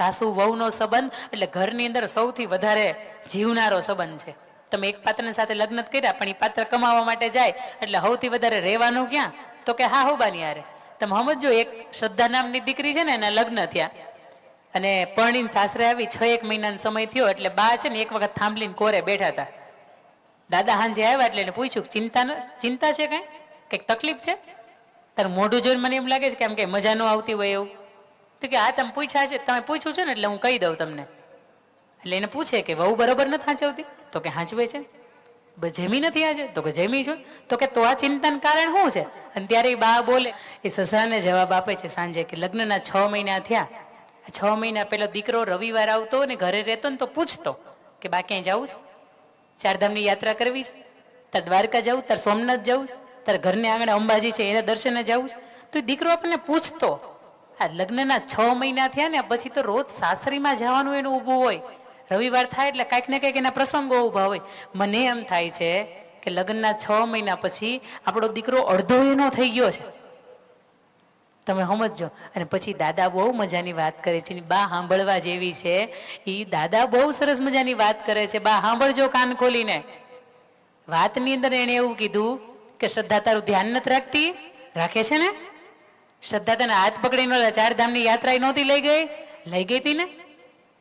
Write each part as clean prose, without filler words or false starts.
સાસુ વહુનો સંબંધ એટલે ઘરની અંદર સૌથી વધારે જીવનારો સંબંધ છે. તમે એક પાત્રની સાથે લગ્ન કર્યા પણ એ પાત્ર કમાવા માટે જાય એટલે સૌથી વધારે રહેવાનું ક્યાં? તો કે હા હોબાની યારે. તમે સમજો, એક શ્રદ્ધા નામની દીકરી છે ને, એના લગ્ન થયા અને પરણીને સાસરે આવી 6 મહિનાનો સમય થયો એટલે બા છે ને એક વખત થાંભલીને કોરે બેઠા હતા. દાદા હાંજે આવ્યા એટલે એને પૂછ્યું, ચિંતા છે કાંઈ, કંઈક તકલીફ છે? તારું મોઢું જોઈને મને એમ લાગે છે કે આમ કંઈ મજા ન આવતી હોય એવું. તો કે હા તમે પૂછ્યા છે, તમે પૂછ્યું છે ને એટલે હું કહી દઉં તમને. એટલે એને પૂછે કે વહુ બરોબર નથી હાંચવતી? તો કે હાંચવે છે. જેમી નથી આજે? તો કે જેમી છું. તો કે તો આ ચિંતાનું કારણ શું છે? અને ત્યારે એ બા બોલે, એ સસરાને જવાબ આપે છે સાંજે કે લગ્નના 6 મહિના થયા. 6 મહિના પહેલો દીકરો રવિવાર આવતો ને ઘરે રહેતો ને તો પૂછતો કે બા ક્યાંય જવું છે? ચારધામની યાત્રા કરવી છે? તાર દ્વારકા જવું? તાર સોમનાથ જવું? તાર ઘરને આંગણે અંબાજી છે એના દર્શને જવું છે? તો દીકરો આપણને પૂછતો. આ લગ્નના 6 મહિના થયા ને પછી તો રોજ સાસરીમાં જવાનું એનું ઊભું હોય. રવિવાર થાય એટલે કાંઈક ને કાંઈક એના પ્રસંગો ઊભા હોય. મને એમ થાય છે કે લગ્નના 6 મહિના પછી આપણો દીકરો અડધો એનો થઈ ગયો છે. તમે સમજો. અને પછી દાદા બહુ મજાની વાત કરે છે, બા સાંભળવા જેવી છે. એ દાદા બહુ સરસ મજાની વાત કરે છે. બા સાંભળજો કાન ખોલીને. વાતની અંદર એને એવું કીધું કે શ્રદ્ધા તારું ધ્યાન નથી રાખતી? રાખે છે ને? શ્રદ્ધા તને હાથ પકડીને ચારધામની યાત્રા નહોતી લઈ ગઈ હતી ને?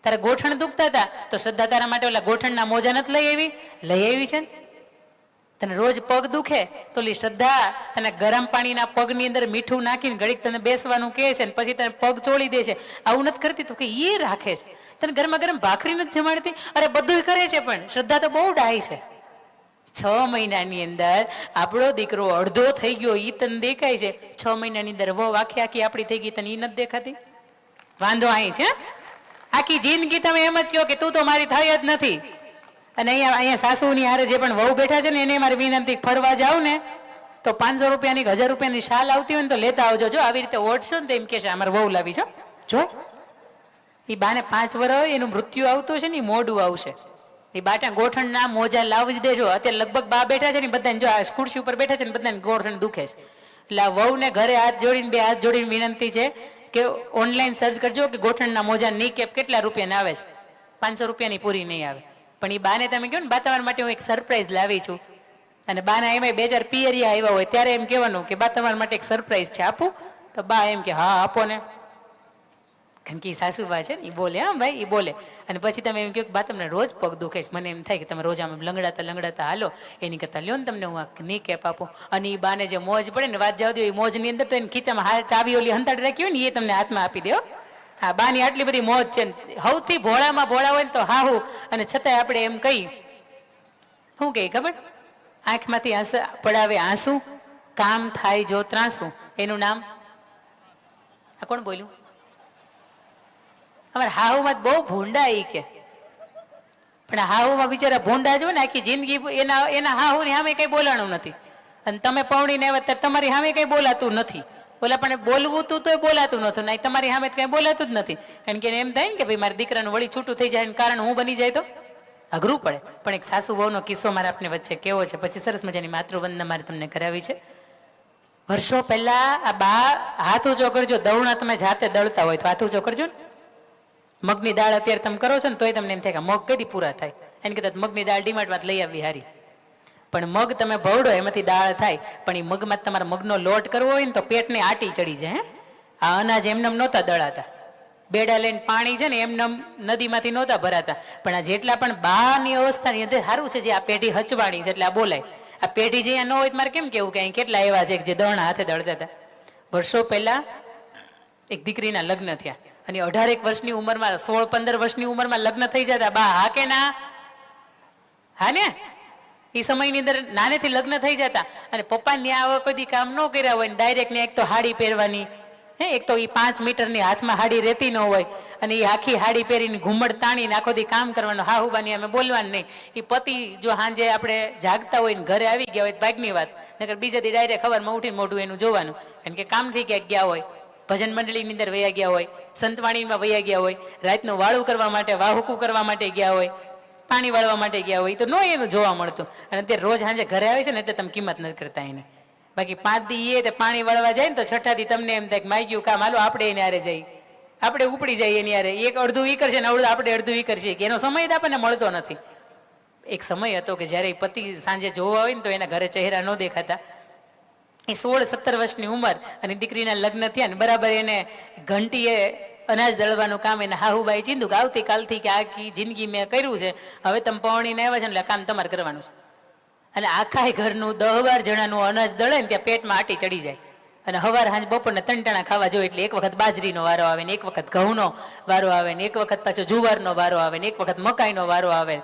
તારા ગોઠણ દુખતા હતા તો શ્રદ્ધા તારા માટે ઓલા ગોઠણના મોજા નથી લઈ આવી છે ને? તને રોજ પગ દુખે તો શ્રદ્ધા તને ગરમ પાણીના પગની અંદર મીઠું નાખીને ઘડીક તને બેસવાનું કહે છે ને પછી તને પગ ચોળી દે છે. આવું નથી કરતી? તો કે એ રાખે છે. તને ગરમા ગરમ ભાખરી નથી જમાડતી? અરે બધું કરે છે, પણ શ્રદ્ધા તો બહુ ડાહી છે. 6 મહિનાની અંદર આપણો દીકરો અડધો થઈ ગયો એ તને દેખાય છે. 6 મહિનાની અંદર વહુ આખી આપણી થઈ ગઈ, તને એ નથી દેખાતી? વાંધો અહીં છે. આખી જિંદગી તમે એમ જ કહો કે તું તો મારી થઈ જ નથી. અને અહીંયા સાસુની હારે જે પણ વહુ બેઠા છે ને એને મારી વિનંતી, ફરવા જાવ ને તો 500 રૂપિયાની 1000 રૂપિયાની શાલ આવતી હોય ને તો લેતા આવજો. જો આવી રીતે ઓઢશો ને તો એમ કે છે અમારે વહુ લાવી છો. જો એ બાને 5 વર્ષ એનું મૃત્યુ આવતું છે ને એ મોડું આવશે. એ બાટા ગોઠણના મોજા લાવી જ દેજો. અત્યારે લગભગ બા બેઠા છે ને બધાને, જો આ ખુરશી ઉપર બેઠા છે ને બધાને ગોઠણ દુખે છે. એટલે આ વહુને ઘરે હાથ જોડીને, 2 હાથ જોડીને વિનંતી છે કે ઓનલાઈન સર્ચ કરજો કે ગોઠણના મોજા ની કેપ કેટલા રૂપિયાના આવે છે. 500 રૂપિયાની પૂરી નહીં આવે. પણ એ બાને તમે કહો ને બા તમારા માટે હું એક સરપ્રાઈઝ લાવી છું, અને બાના એમાં 2 પિયરિયા આવ્યા હોય ત્યારે એમ કહેવાનું કે બા તમારા માટે એક સરપ્રાઈઝ છે, આપું? તો બા એમ કે હા આપો ને. કારણ કે સાસુબા છે ને એ બોલે, હા ભાઈ એ બોલે. અને પછી તમે એમ કહો કે બા તમને રોજ પગ દુખે છે, મને એમ થાય કે તમે રોજ આમ લંગડાતા હાલો, એની કરતાં લ્યો ને તમને હું આ ની કેપ આપું. અને એ બાને જે મોજ પડે ને વાત જવા દો, એ મોજની અંદર તો એને ખીચામાં હાલ ચાવી ઓલી હંતાડી રાખી હોય ને એ તમને હાથમાં આપી દો. હા, બાની આટલી બધી મોજ છે. સૌથી ભોળામાં ભોળા હોય ને તો હાહુ. અને છતાંય આપણે એમ કહી, શું કહી ખબર? આંખમાંથી પડાવે આંસુ, કામ થાય જો ત્રાસુ. એનું નામ આ કોણ બોલ્યું? અમારે હાહુમાં બહુ ભૂંડા એ કે, પણ હાહુમાં બિચારા ભૂંડા જો ને આખી જિંદગી એના હાહુની સામે કઈ બોલાણું નથી. અને તમે પૌણીને આવ્યા ત્યારે તમારી સામે કઈ બોલાતું નથી. ઓલા પણ બોલવું તું તોય બોલાતું નતું, નહીં તમારી સામે કઈ બોલાતું જ નથી. કારણ કે એમ થાય ને કે ભાઈ મારા દીકરાનું વળી છૂટું થઈ જાય કારણ હું બની જાય તો અઘરું પડે. પણ એક સાસુ વહુનો કિસ્સો મારે આપને વચ્ચે કેવો છે, પછી સરસ મજાની માતૃવંદના મારે તમને કરાવી છે. વર્ષો પહેલા આ બા, હાથ ઊંચો કરજો, દવણા તમે જાતે દળતા હોય તો હાથ ઊંચો કરજો ને. મગની દાળ અત્યારે તમે કરો છો ને તોય તમને એમ થાય કે મગ કદી પૂરા થાય, એને કદાચ મગની દાળ ડીમાર્ટમાં લઈ આવવી હારી. પણ મગ તમે ભવડો એમાંથી દાળ થાય, પણ એ મગમાં તમારે મગનો લોટ કરવો હોય ને તો પેટને આટી ચડી જાય. આ અનાજ એમનેમ નહોતા દળાતા, બેડા લઈને પાણી છે ને એમનેમ નદીમાંથી નહોતા ભરાતા. પણ આ જેટલા પણ બાની અવસ્થાની અંદર સારું છે જે આ પેઢી હચવાણી છે એટલે આ બોલાય. આ પેઢી જે અહીંયા ન હોય મારે કેમ કેવું કે અહીં કેટલા એવા છે જે દળના હાથે દળતા હતા. વર્ષો પહેલા એક દીકરીના લગ્ન થયા અને 18 વર્ષની ઉંમરમાં, 16-15 વર્ષની ઉંમરમાં લગ્ન થઈ જતા. બા હા કે ના? હા ને? એ સમયની અંદર નાનેથી લગ્ન થઈ જતા. અને પપ્પાને આવા કોઈ કામ ન કર્યા હોય ને ડાયરેક્ટ ને એક તો હાડી પહેરવાની, એક તો એ 5 મીટરની હાથમાં હાડી રહેતી ન હોય અને એ આખી હાડી પહેરીને ઘૂમડ તાણીને આખો દી કામ કરવાનું. હાહુબાની અમે બોલવાનું નહીં. એ પતિ જો સાંજે આપણે જાગતા હોય ને ઘરે આવી ગયા હોય ભાગની વાત, નકર બીજા દી ડાયરેક્ટ ખબરમાં ઉઠીને મોઢું એનું જોવાનું. કારણ કે કામથી ક્યાંક ગયા હોય, ભજન મંડળીની અંદર વયા ગયા હોય, સંતવાણીમાં વયા ગયા હોય, રાતનું વાળું કરવા માટે, વાહુકું કરવા માટે ગયા હોય, પાણી વાળવા માટે ગયા હોય, તો ન એનું જોવા મળતું. અને અત્યારે રોજ સાંજે ઘરે આવે છે ને એટલે તમે કિંમત નથી કરતા એને. બાકી 5 દી એ પાણી વાળવા જાય ને તો 6ઠા દી તમને એમ થાય કે માઈ ગયું કામ, હાલો આપણે એને હારે જઈ. આપણે ઉપડી જઈએ એની યારે, એક અડધું ઈ કરશે ને આપણે અડધું ઈ કરશે, કે એનો સમય જ આપણને મળતો નથી. એક સમય હતો કે જ્યારે પતિ સાંજે જોવા હોય ને તો એના ઘરે ચહેરા ન દેખાતા. એ 16-17 વર્ષની ઉંમર અને દીકરીના લગ્ન થયા ને બરાબર એને ઘંટીએ અનાજ દળવાનું કામ એને હાહુબાઈ ચીંધું કે આવતીકાલથી કે આખી જિંદગી મેં કર્યું છે, હવે તમે પૌણીને આવ્યા છે એટલે કામ તમારે કરવાનું છે. અને આખા ઘરનું 10-12 જણાનું અનાજ દળે ને ત્યાં પેટમાં આટી ચડી જાય. અને હવાર હાંજ બપોરને 3 ટાણા ખાવા જોઈએ એટલે એક વખત બાજરીનો વારો આવે ને એક વખત ઘઉંનો વારો આવે ને એક વખત પાછો જુવારનો વારો આવે ને એક વખત મકાઈનો વારો આવે.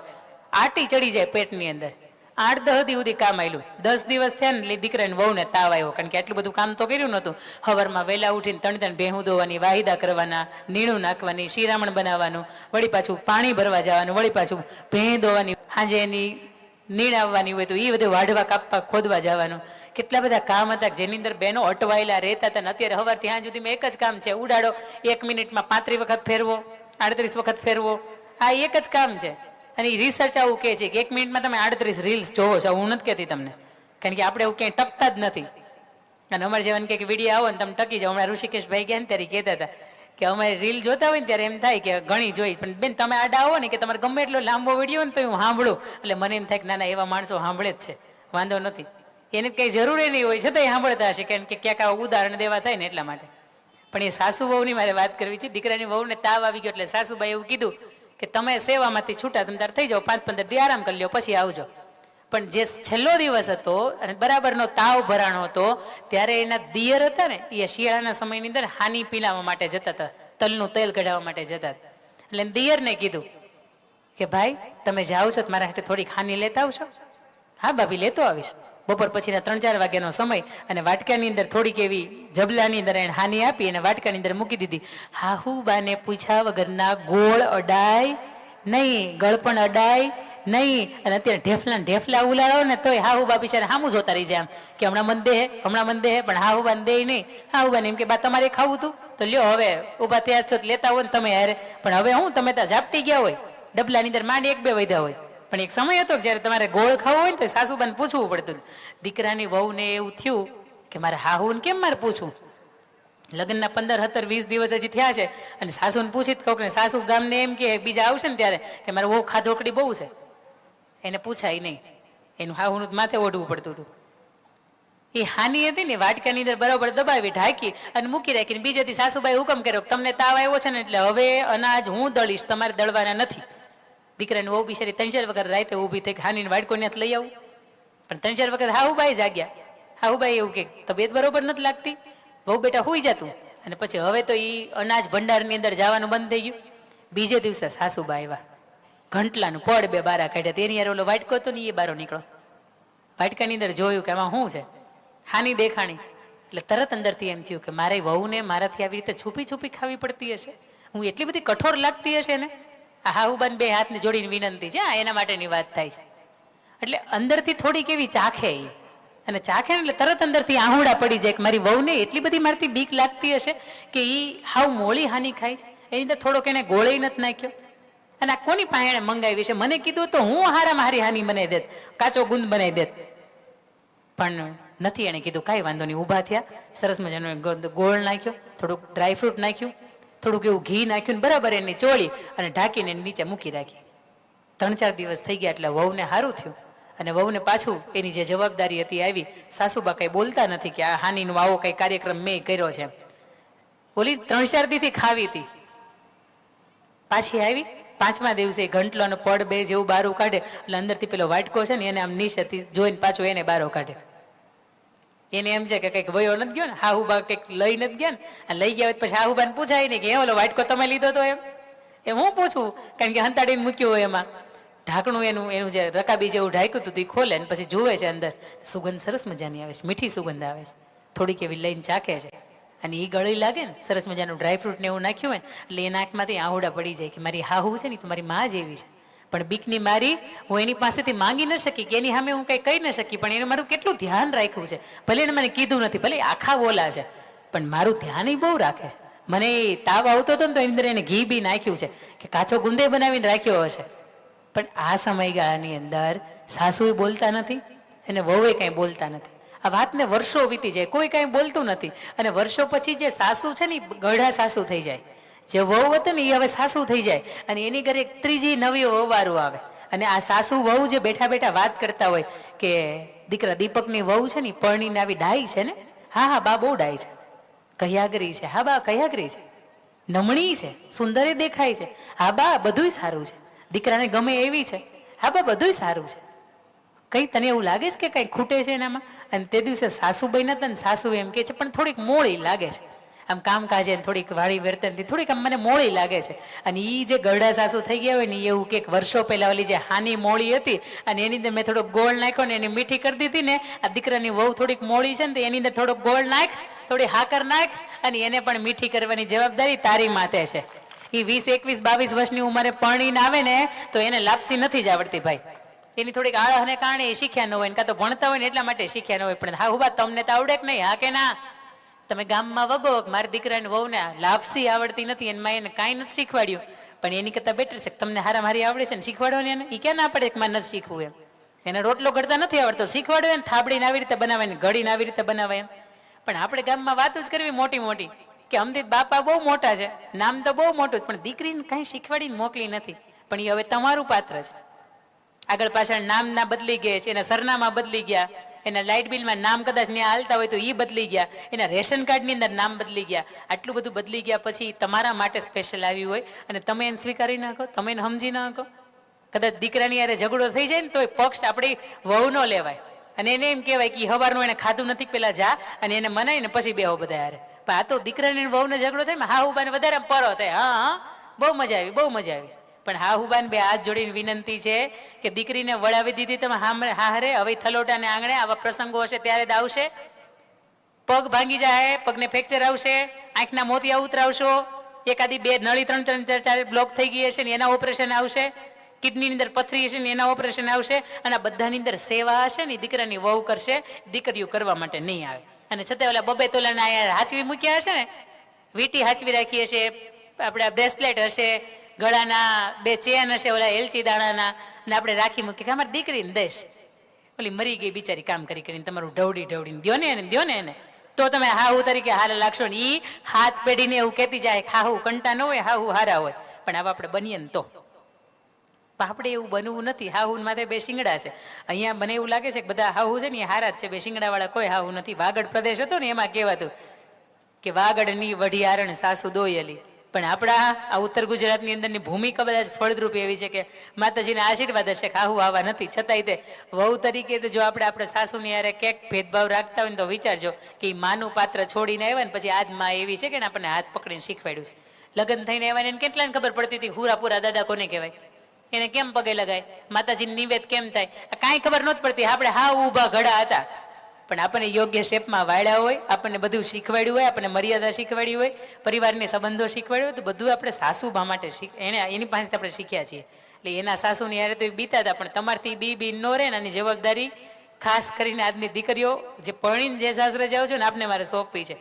આટી ચડી જાય પેટની અંદર. 8-10 દી સુધી કામ આવેલું. 10 દિવસ થયા ને એટલે દીકરાને વહુને તાવ આવ્યો, કારણ કે આટલું બધું કામ તો કર્યું નહોતું. હવારમાં વહેલા ઉઠીને 3 ભેહું ધોવાની, વાહિદા કરવાના, નીણું નાખવાની, શિરામણ બનાવવાનું, વળી પાછું પાણી ભરવા જવાનું, વળી પાછું ભેં ધોવાની, સાંજે એની નીણ આવવાની હોય તો એ બધું વાઢવા કાપવા ખોદવા જવાનું. કેટલા બધા કામ હતા જેની અંદર બહેનો અટવાયેલા રહેતા હતા. અત્યારે સવારથી સાંજ સુધીમાં એક જ કામ છે, ઉડાડો 1 મિનિટમાં 35 વખત ફેરવો, 38 વખત ફેરવો. આ એક જ કામ છે. અને એ રિસર્ચ આવું કહે છે કે 1 મિનિટમાં તમે 38 રીલ્સ જોવો છો. હું નથી કહેતી તમને, કારણ કે આપણે એવું ક્યાંય ટકતા જ નથી. અને અમારે જેવાને કંઈક વિડીયો આવો ને તમે ટકી જાઓ. હમણાં ઋષિકેશભાઈ ગયા ને ત્યારે કહેતા હતા કે અમારે રીલ જોતા હોય ને ત્યારે એમ થાય કે ઘણી જોઈ, પણ બેન તમે આડા આવો ને કે તમારે ગમે એટલો લાંબો વિડીયો ને તો હું સાંભળું. એટલે મને એમ થાય કે ના ના એવા માણસો સાંભળે જ છે, વાંધો નથી. એને કંઈ જરૂરી નહીં હોય છતાં એ સાંભળતા હશે, કારણ કે ક્યાંક આવા ઉદાહરણ દેવા થાય ને એટલા માટે. પણ એ સાસુ વહુની મારે વાત કરવી છે. દીકરાની વહુને તાવ આવી ગયો એટલે સાસુભાઈ એવું કીધું કે તમે સેવામાંથી છૂટા તમે તાર થઈ જાઓ, 5-15 દી આરામ કરી લો પછી આવજો. પણ જે છેલ્લો દિવસ હતો અને બરાબરનો તાવ ભરાણો હતો ત્યારે એના દિયર હતા ને એ શિયાળાના સમયની અંદર હાની પીલાવવા માટે જતા હતા, તલનું તેલ કઢાવવા માટે જતા હતા. એટલે દિયરને કીધું કે ભાઈ તમે જાઓ છો મારા હાથે થોડીક હાની લેતા આવશો? હા ભાભી લેતો આવીશ. બપોર પછીના 3-4 વાગ્યાનો સમય અને વાટકાની અંદર થોડીક એવી જબલાની અંદર એને હાની આપી અને વાટકાની અંદર મૂકી દીધી. હાહુબાને પૂછ્યા વગરના ગોળ અડાય નહીં, ગળપણ અડાય નહીં. અને અત્યારે ઢેફલા ઉલાડો ને તોય હાહુબા બિચારા સામું જોતા રહી જાય, આમ કે હમણાં મન દે પણ હાહુબાને દે નહીં. હાહુબાને એમ કે બા તમારે ખાવું હતું તો લ્યો, હવે ઊભા તૈયાર છો લેતા હોય ને તમે યારે, પણ હવે હું તમે ત્યાં ઝાપટી ગયા હોય, ડબલાની અંદર માંડ 1-2 વધ્યા હોય. પણ એક સમય હતો કે જ્યારે તમારે ગોળ ખાવો હોય ને તો સાસુબાને પૂછવું પડતું. દીકરાની વહુને એવું થયું કે મારે હાહુને કેમ મારે પૂછવું? લગ્નના 15-17-20 દિવસ હજી થયા છે અને સાસુને પૂછી કહું ને સાસુ ગામને એમ કે બીજા આવશે ને ત્યારે કે મારે બહુ ખાધોકડી બહુ છે, એને પૂછાય નહીં. એનું હાહુનું માથે ઓઢવું પડતું હતું. એ હાની હતી ને વાટકાની અંદર બરાબર દબાવી ઢાંકી અને મૂકી રાખીને બીજેથી સાસુબાઈ હુકમ કર્યો તમને તાવ આવ્યો છે ને એટલે હવે અનાજ હું દળીશ, તમારે દળવાના નથી. દીકરાને બહુ બિચારી 3-4 વખત રાતે ઊભી થઈ હાની વાટકો ત્યાંથી લઈ આવું, પણ 3-4 વખત હાહુબાઈ જાગ્યા. હાહુબાઈ એવું કે તબિયત બરોબર નથી લાગતી, બહુ બેટા હોઈ જતું. અને પછી હવે તો એ અનાજ ભંડારની અંદર જવાનું બંધ થઈ ગયું. બીજે દિવસે સાસુબા આવ્યા, ઘંટલાનું પડ 2 બારા કાઢ્યા. તેની યાર ઓલો વાટકો હતો ને એ બારો નીકળો. વાટકાની અંદર જોયું કે આમાં શું છે, હાની દેખાણી. એટલે તરત અંદરથી એમ થયું કે મારી વહુને મારાથી આવી રીતે છુપી ખાવી પડતી હશે, હું એટલી બધી કઠોર લાગતી હશે ને. આ હાહુબાન 2 હાથને જોડીને વિનંતી છે, એના માટેની વાત થાય છે. એટલે અંદરથી થોડીક એવી ચાખે અને ચાખે ને એટલે તરત અંદરથી આહુડા પડી જાય કે મારી વહુને એટલી બધી મારથી બીક લાગતી હશે કે એ હાવ મોળી હાની ખાય છે. એની અંદર થોડોક એને ગોળે નથી નાખ્યો. અને આ કોની પાસે એને મંગાવી છે? મને કીધું તો હું હારામાં હારી હાની બનાવી દેત, કાચો ગુંદ બનાવી દેત. પણ નથી એને કીધું. કાંઈ વાંધો નહીં. ઊભા થયા, સરસ મજાનો ગોળ નાખ્યો, થોડુંક ડ્રાયફ્રૂટ નાખ્યું, થોડુંક એવું ઘી નાખ્યું, બરાબર એની ચોળી અને ઢાંકીને નીચે મૂકી રાખી. 3-4 દિવસ થઈ ગયા એટલે વહુને સારું થયું અને વહુને પાછું એની જે જવાબદારી હતી આવી. સાસુબા કંઈ બોલતા નથી કે આ હાનીનો આવો કંઈ કાર્યક્રમ મેં કર્યો છે. ઓલી 3-4 દીથી ખાવી હતી, પાછી આવી 5મા દિવસે ઘંટલોનો પડ 2 જેવું બારું કાઢે એટલે અંદરથી પેલો વાટકો છે ને એને આમ નીચેથી જોઈને પાછો એને બારો કાઢે. એને એમ છે કે કંઈક વયો નથી ગયો ને, હાહુબા કંઈક લઈ નથી ગયા ને. લઈ ગયા હોય પછી હાહુબાને પૂછાય નહીં કે એ ઓલો વાટકો તમે લીધો તો એમ હું પૂછું, કારણ કે હંતાડીને મૂક્યું હોય એમાં ઢાંકણું એનું જે રકાબી જેવું ઢાંક્યું હતું એ ખોલે ને પછી જુએ છે અંદર સુગંધ સરસ મજાની આવે છે, મીઠી સુગંધ આવે છે. થોડીક એવી લઈને ચાખે છે અને એ ગળી લાગે ને, સરસ મજાનું ડ્રાયફ્રૂટ ને એવું નાખ્યું હોય ને એટલે એ નાકમાંથી આહુડા પડી જાય કે મારી હાહુ છે ને તો મારી માં જેવી છે. પણ બીકની મારી હું એની પાસેથી માંગી ન શકી કે એની સામે હું કંઈ કહી ન શકી, પણ એને મારું કેટલું ધ્યાન રાખ્યું છે. ભલે એને મને કીધું નથી, ભલે આખા બોલા છે, પણ મારું ધ્યાન એ બહુ રાખે છે. મને તાવ આવતો હતો ને તો એની અંદર એને ઘી બી નાખ્યું છે કે કાચો ગુંદે બનાવીને રાખ્યો હશે. પણ આ સમયગાળાની અંદર સાસુએ બોલતા નથી અને વહુએ કાંઈ બોલતા નથી. આ વાતને વર્ષો વીતી જાય, કોઈ કાંઈ બોલતું નથી. અને વર્ષો પછી જે સાસુ છે ને એ ગઢા સાસુ થઈ જાય. જે વહુ હતું ને એ હવે સાસુ થઈ જાય અને એની ઘરે એક ત્રીજી નવી વહુવારું આવે અને આ સાસુ વહુ જે બેઠા બેઠા વાત કરતા હોય કે દીકરા દીપકની વહુ છે ને પરણીને આવી ડાઈ છે ને, હા હા બા બહુ ડાઈ છે, કયાગરી છે, હા બા કયાગરી છે, નમણી છે, સુંદરે દેખાય છે, હા બા બધુંય સારું છે, દીકરાને ગમે એવી છે, હા બા બધુંય સારું છે, કઈ તને એવું લાગે છે કે કઈ ખૂટે છે એનામાં? અને તે દિવસે સાસુ બઈ નતા ને સાસુ એમ કે છે પણ થોડીક મોળી લાગે છે, આમ કામકાજે થોડીક વાળી વર્તનથી થોડીક આમ મને મોળી લાગે છે. અને એ જે ગરડા સાસુ થઈ ગયા હોય ને એવું કે વર્ષો પહેલા ઓલી જે હાની મોળી હતી અને એની અંદર મેં થોડોક ગોળ નાખ્યો ને એની મીઠી કરી દીધી ને, આ દીકરાની વહુ થોડીક મોળી છે ને એની અંદર થોડોક ગોળ નાખ, થોડી હાકર નાખ અને એને પણ મીઠી કરવાની જવાબદારી તારી માથે છે. એ 20, 21, 22 વર્ષની ઉંમરે પરણીને આવે ને તો એને લાપસી નથી જ આવડતી ભાઈ, એની થોડીક આળહને કારણે એ શીખ્યા ન હોય, કાં તો ભણતા હોય ને એટલા માટે શીખ્યા ન હોય. પણ હા હુબા તમને તો આવડે કે નહીં? હા કે ના? તમે ગામમાં વગો મારા દીકરાને વહુને લાપસી આવડતી નથી એમાં એને કાંઈ નથી શીખવાડ્યું, પણ એની કરતાં બેટર છે તમને હારા મારી આવડે છે ને શીખવાડો ને એને. એ ક્યાં ના પડે કે મારે નથી શીખવું એમ, એને રોટલો ઘડતા નથી આવડતો, શીખવાડો એને થાબડીને આવી રીતે બનાવાય ને ઘડીને આવી રીતે બનાવાય એમ. પણ આપણે ગામમાં વાતો જ કરવી મોટી મોટી કે અમદીત બાપા બહુ મોટા છે, નામ તો બહુ મોટું, પણ દીકરીને કાંઈ શીખવાડીને મોકલી નથી. પણ એ હવે તમારું પાત્ર છે. આગળ પાછળ નામ ના બદલી ગયા છે, એના સરનામા બદલી ગયા, એના લાઇટ બિલમાં નામ કદાચ ત્યાં હાલતા હોય તો એ બદલી ગયા, એના રેશન કાર્ડની અંદર નામ બદલી ગયા. આટલું બધું બદલી ગયા પછી તમારા માટે સ્પેશિયલ આવ્યું હોય અને તમે એને સ્વીકારી નાખો, તમે એને સમજી નાખો. કદાચ દીકરાની યારે ઝઘડો થઈ જાય ને તો એ પક્ષ આપણી વહુ ન લેવાય અને એને એમ કહેવાય કે હવારનું એને ખાધું નથી પેલા જા અને એને મનાઈને પછી બેહો બધા યારે. પણ આ તો દીકરાની વહુને ઝઘડો થાય હા હુબાને વધારે પરો થાય, હા હા બહુ મજા આવી, બહુ મજા આવી. પણ હા હુબાન બે હાથ જોડીને વિનંતી છે કે દીકરીને વળાવી દીધી તમે હા હરે, હવે થલોટાને આંગણે આવા પ્રસંગો હશે ત્યારે જ આવશે. પગ ભાંગી જાય, પગને ફ્રેક્ચર આવશે, આંખના મોતિયા ઉતરાવશો, એકાદી બે નળી 3-4 બ્લોક થઈ ગઈ હશે ને એના ઓપરેશન આવશે, કિડનીની અંદર પથરી હશે ને એના ઓપરેશન આવશે, અને આ બધાની અંદર સેવા હશે ને દીકરાની વહુ કરશે, દીકરીઓ કરવા માટે નહીં આવે. અને છતાં ઓલા બબે તોલાના હાચવી મૂક્યા હશે ને, વીટી હાચવી રાખી હશે, આપણે બ્રેસલેટ હશે, ગળાના 2 ચેન હશે ઓલા એલચી દાણાના, ને આપણે રાખી મૂકી કે અમારી દીકરીને દેશ. ઓલી મરી ગઈ બિચારી કામ કરી કરીને, તમારું ઢવડીને દ્યો ને એને, દ્યો ને એને, તો તમે હાહુ તરીકે હારા લાગશો ને. ઈ હાથ પેઢીને એવું કહેતી જાય હાહુ કંટા ન હોય, હાહુ હારા હોય. પણ આવા આપણે બનીએ ને તો આપણે એવું બનવું નથી. હાહુ માથે 2 શિંગડા છે. અહીંયા મને એવું લાગે છે કે બધા હાહુ છે ને એ હારા જ છે, 2 શિંગડા વાળા કોઈ હાહુ નથી. વાગડ પ્રદેશ હતો ને એમાં કહેવાતું કે વાગડની વઢિયારણ સાસુ દોયલી. પણ આપણા આ ઉત્તર ગુજરાતની અંદરની ભૂમિકા કદાચ ફળદ્રુપ એવી છે કે માતાજીના આશીર્વાદ હશે કે હાહુ આવા નથી, છતાંય તે વહુ તરીકે જો આપણે સાસુની યારે ક્યાંક ભેદભાવ રાખતા હોય ને તો વિચારજો કે માનું પાત્ર છોડીને આવ્યા ને પછી આજ માં એવી છે કે આપણને હાથ પકડીને શીખવાડ્યું છે. લગ્ન થઈને આવ્યા એને કેટલાને ખબર પડતી હતી હુરાપુરા દાદા કોને કહેવાય, એને કેમ પગે લગાય, માતાજીને નિવેદ કેમ થાય, કાંઈ ખબર નહોતી પડતી. આપણે હા ઊભા ઘડા હતા, પણ આપણને યોગ્ય શેપમાં વાળ્યા હોય, આપણને બધું શીખવાડ્યું હોય, આપણને મર્યાદા શીખવાડી હોય, પરિવારની સંબંધો શીખવાડ્યું હોય, તો બધું આપણે સાસુબા માટે એની પાસેથી આપણે શીખ્યા છીએ. એટલે એના સાસુની યારે તો એ બીતા હતા, પણ તમારથી બી નો રહે ને. આની જવાબદારી ખાસ કરીને આજની દીકરીઓ જે પરણીને જે સાસરે જાઓ છો ને આપને મારે સોંપવી છે.